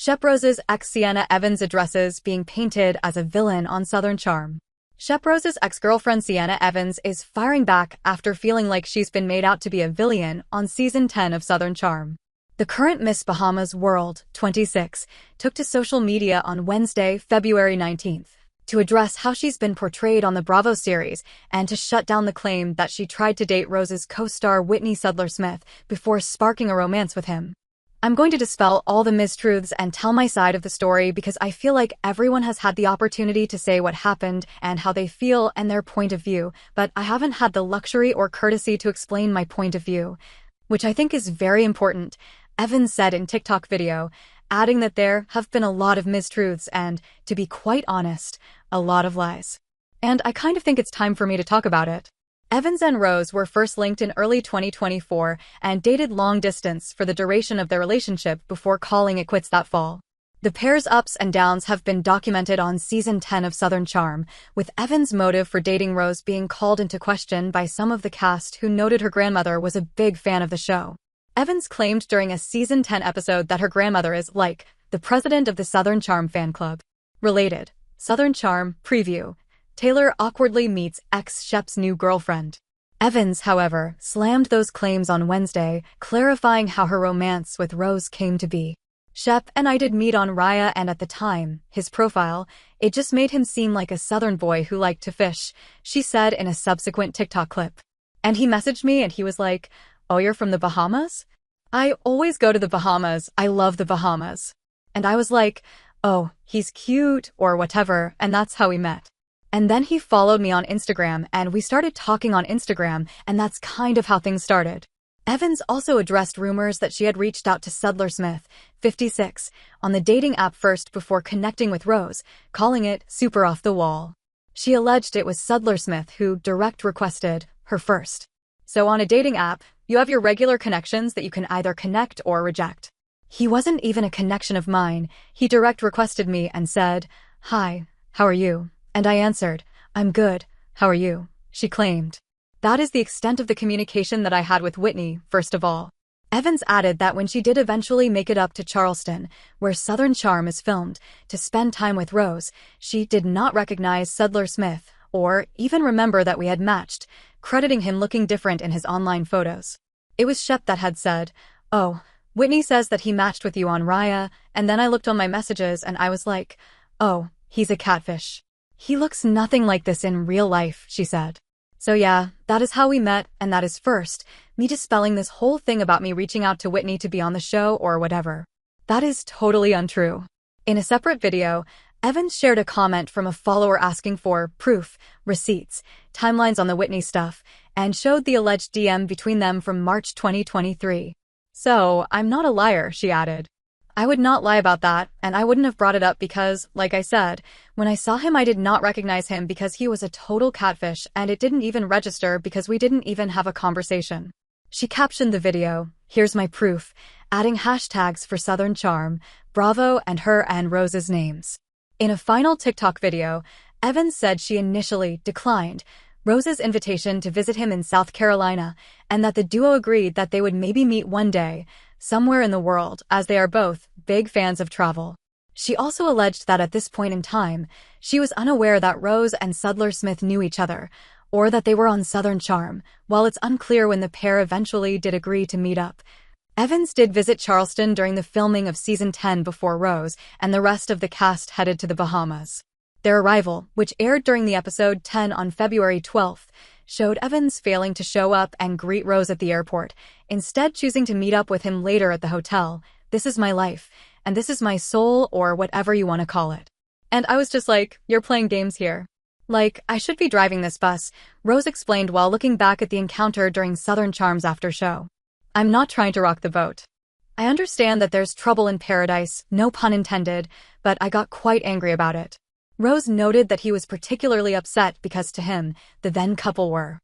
Shep Rose's ex Sienna Evans addresses being painted as a villain on Southern Charm. Shep Rose's ex-girlfriend Sienna Evans is firing back after feeling like she's been made out to be a villain on Season 10 of Southern Charm. The current Miss Bahamas World 26 took to social media on Wednesday, February 19th, to address how she's been portrayed on the Bravo series and to shut down the claim that she tried to date Rose's co-star Whitney Sudler-Smith before sparking a romance with him. I'm going to dispel all the mistruths and tell my side of the story because I feel like everyone has had the opportunity to say what happened and how they feel and their point of view, but I haven't had the luxury or courtesy to explain my point of view, which I think is very important, Evans said in TikTok video, adding that there have been a lot of mistruths and, to be quite honest, a lot of lies. And I kind of think it's time for me to talk about it. Evans and Rose were first linked in early 2024 and dated long distance for the duration of their relationship before calling it quits that fall. The pair's ups and downs have been documented on Season 10 of Southern Charm, with Evans' motive for dating Rose being called into question by some of the cast who noted her grandmother was a big fan of the show. Evans claimed during a Season 10 episode that her grandmother is, like, the president of the Southern Charm fan club. Related, Southern Charm preview. Taylor awkwardly meets ex-Shep's new girlfriend. Evans, however, slammed those claims on Wednesday, clarifying how her romance with Rose came to be. Shep and I did meet on Raya and at the time, his profile, it just made him seem like a Southern boy who liked to fish, she said in a subsequent TikTok clip. And he messaged me and he was like, "Oh, you're from the Bahamas? I always go to the Bahamas, I love the Bahamas." And I was like, "Oh, he's cute," or whatever, and that's how we met. And then he followed me on Instagram and we started talking on Instagram, and that's kind of how things started. Evans also addressed rumors that she had reached out to Sudler-Smith, 56, on the dating app first before connecting with Rose, calling it super off the wall. She alleged it was Sudler-Smith who direct requested her first. So on a dating app, you have your regular connections that you can either connect or reject. He wasn't even a connection of mine. He direct requested me and said, "Hi, how are you?" And I answered, "I'm good, how are you?" she claimed. That is the extent of the communication that I had with Whitney, first of all. Evans added that when she did eventually make it up to Charleston, where Southern Charm is filmed, to spend time with Rose, she did not recognize Sudler-Smith or even remember that we had matched, crediting him looking different in his online photos. It was Shep that had said, "Oh, Whitney says that he matched with you on Raya," and then I looked on my messages and I was like, "Oh, he's a catfish. He looks nothing like this in real life," she said. So yeah, that is how we met, and that is first, me dispelling this whole thing about me reaching out to Whitney to be on the show or whatever. That is totally untrue. In a separate video, Evans shared a comment from a follower asking for proof, receipts, timelines on the Whitney stuff, and showed the alleged DM between them from March 2023. "So, I'm not a liar," she added. "I would not lie about that, and I wouldn't have brought it up because, like I said, when I saw him I did not recognize him because he was a total catfish and it didn't even register because we didn't even have a conversation." She captioned the video, "Here's my proof," adding hashtags for Southern Charm, Bravo, and her and Rose's names. In a final TikTok video, Evans said she initially declined Rose's invitation to visit him in South Carolina and that the duo agreed that they would maybe meet one day, somewhere in the world, as they are both big fans of travel. She also alleged that at this point in time, she was unaware that Rose and Sudler-Smith knew each other, or that they were on Southern Charm, while it's unclear when the pair eventually did agree to meet up. Evans did visit Charleston during the filming of Season 10 before Rose and the rest of the cast headed to the Bahamas. Their arrival, which aired during the episode 10 on February 12th, showed Evans failing to show up and greet Rose at the airport, instead choosing to meet up with him later at the hotel. "This is my life, and this is my soul," or whatever you want to call it. And I was just like, "You're playing games here. Like, I should be driving this bus," Rose explained while looking back at the encounter during Southern Charm's after show. "I'm not trying to rock the boat. I understand that there's trouble in paradise, no pun intended, but I got quite angry about it." Rose noted that he was particularly upset because to him, the then couple were